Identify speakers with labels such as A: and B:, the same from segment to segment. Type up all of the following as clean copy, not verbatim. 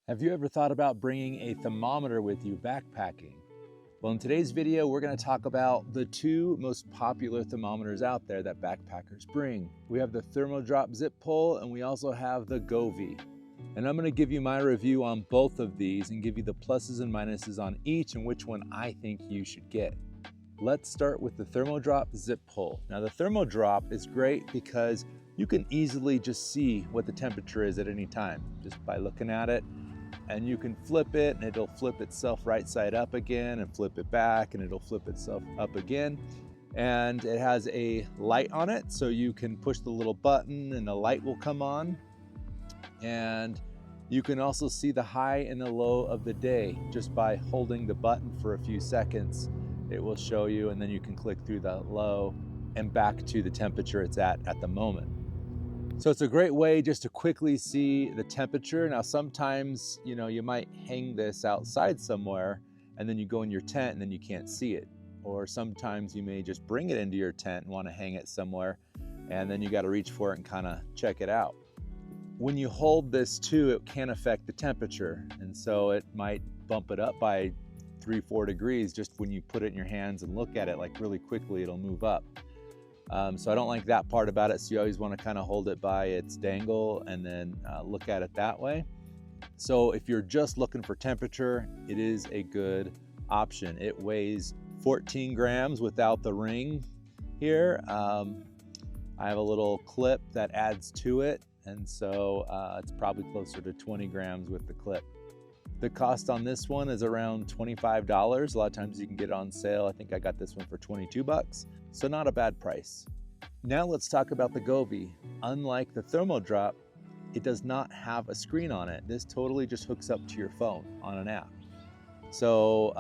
A: Have you ever thought about bringing a thermometer with you backpacking? Well, in today's video, we're going to talk about the two most popular thermometers out there that backpackers bring. We have the ThermoDrop Zipper Pull, and we also have the Govee. And I'm going to give you my review on both of these and give you the pluses and minuses on each and which one I think you should get. Let's start with the ThermoDrop Zipper Pull. Now, the ThermoDrop is great because you can easily just see what the temperature is at any time just by looking at it. And you can flip it and it'll flip itself right side up again and flip it back and it'll flip itself up again. And it has a light on it, so you can push the little button and the light will come on. And you can also see the high and the low of the day just by holding the button for a few seconds. It will show you, and then you can click through the low and back to the temperature it's at the moment. So it's a great way just to quickly see the temperature. Now, sometimes, you might hang this outside somewhere and then you go in your tent and then you can't see it. Or sometimes you may just bring it into your tent and want to hang it somewhere and then you got to reach for it and kind of check it out. When you hold this too, it can affect the temperature. And so it might bump it up by 3-4 degrees just when you put it in your hands and look at it, like really quickly, it'll move up. So I don't like that part about it. So you always want to kind of hold it by its dangle and then look at it that way. So if you're just looking for temperature, it is a good option. It weighs 14 grams without the ring here. I have a little clip that adds to it. And so it's probably closer to 20 grams with the clip. The cost on this one is around $25. A lot of times you can get it on sale. I think I got this one for 22 bucks. So not a bad price. Now let's talk about the Govee. Unlike the ThermoDrop, it does not have a screen on it. This totally just hooks up to your phone on an app. So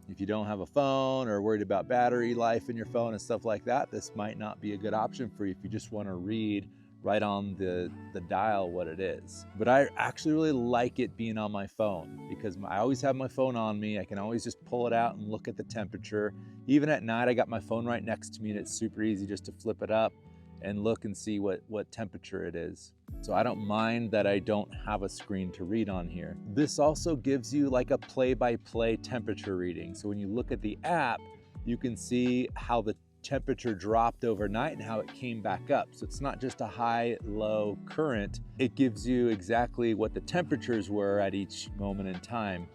A: if you don't have a phone or worried about battery life in your phone and stuff like that, this might not be a good option for you if you just want to read right on the dial what it is. But I actually really like it being on my phone because I always have my phone on me. I can always just pull it out and look at the temperature. Even at night, I got my phone right next to me and it's super easy just to flip it up and look and see what temperature it is. So I don't mind that I don't have a screen to read on here. This also gives you like a play-by-play temperature reading. So when you look at the app, you can see how the temperature dropped overnight and how it came back up. So it's not just a high-low current. It gives you exactly what the temperatures were at each moment in time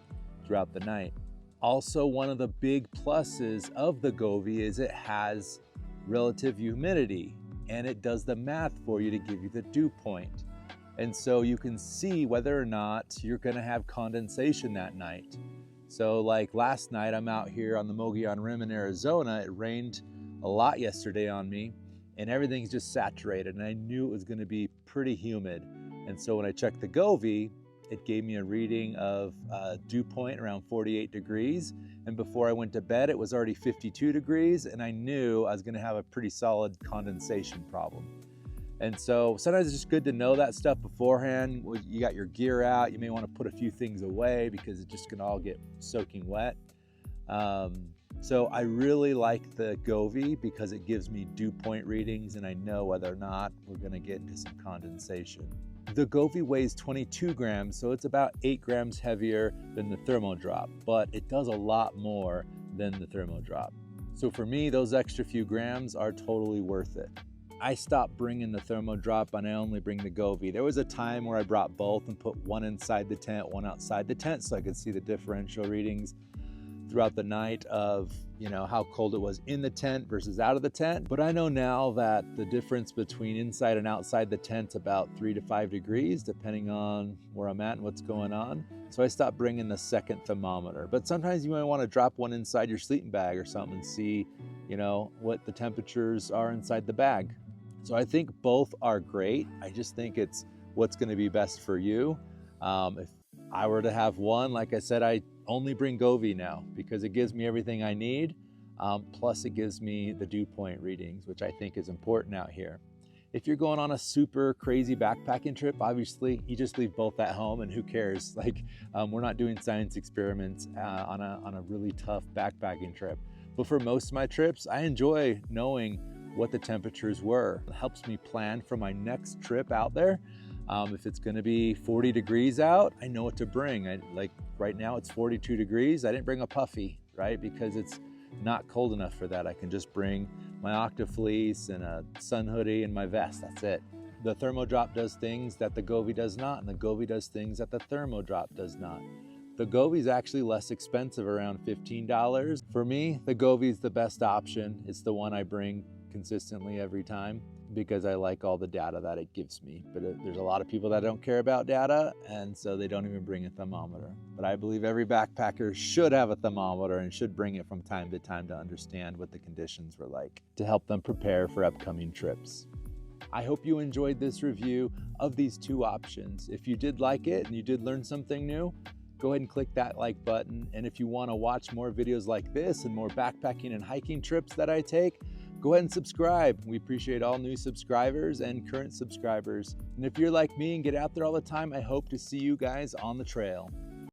A: throughout the night. Also, one of the big pluses of the Govee is it has relative humidity and it does the math for you to give you the dew point. And so you can see whether or not you're gonna have condensation that night. So like last night, I'm out here on the Mogollon Rim in Arizona. It rained a lot yesterday on me and everything's just saturated and I knew it was going to be pretty humid. And so when I checked the Govee, it gave me a reading of dew point around 48 degrees. And before I went to bed, it was already 52 degrees and I knew I was going to have a pretty solid condensation problem. And so sometimes it's just good to know that stuff beforehand. You got your gear out, you may want to put a few things away because it's just going to all get soaking wet. So I really like the Govee because it gives me dew point readings and I know whether or not we're going to get into some condensation. The Govee weighs 22 grams, so it's about 8 grams heavier than the ThermoDrop, but it does a lot more than the ThermoDrop. So for me, those extra few grams are totally worth it. I stopped bringing the ThermoDrop and I only bring the Govee. There was a time where I brought both and put one inside the tent, one outside the tent so I could see the differential readings throughout the night of how cold it was in the tent versus out of the tent. But I know now that the difference between inside and outside the tent's about 3 to 5 degrees, depending on where I'm at and what's going on. So I stopped bringing the second thermometer. But sometimes you might want to drop one inside your sleeping bag or something and see, what the temperatures are inside the bag. So I think both are great. I just think it's what's going to be best for you. If I were to have one, like I said, I only bring Govee now because it gives me everything I need. Plus it gives me the dew point readings, which I think is important out here. If you're going on a super crazy backpacking trip, obviously you just leave both at home and who cares? We're not doing science experiments on a really tough backpacking trip. But for most of my trips, I enjoy knowing what the temperatures were. It helps me plan for my next trip out there. If it's gonna be 40 degrees out, I know what to bring. Like right now it's 42 degrees. I didn't bring a puffy, right? Because it's not cold enough for that. I can just bring my Octafleece and a sun hoodie and my vest, that's it. The ThermoDrop does things that the Govee does not, and the Govee does things that the ThermoDrop does not. The Govee is actually less expensive, around $15. For me, the Govee is the best option. It's the one I bring consistently every time because I like all the data that it gives me. But there's a lot of people that don't care about data, and so they don't even bring a thermometer. But I believe every backpacker should have a thermometer and should bring it from time to time to understand what the conditions were like, to help them prepare for upcoming trips. I hope you enjoyed this review of these two options. If you did like it and you did learn something new, go ahead and click that like button. And if you want to watch more videos like this and more backpacking and hiking trips that I take, go ahead and subscribe. We appreciate all new subscribers and current subscribers. And if you're like me and get out there all the time, I hope to see you guys on the trail.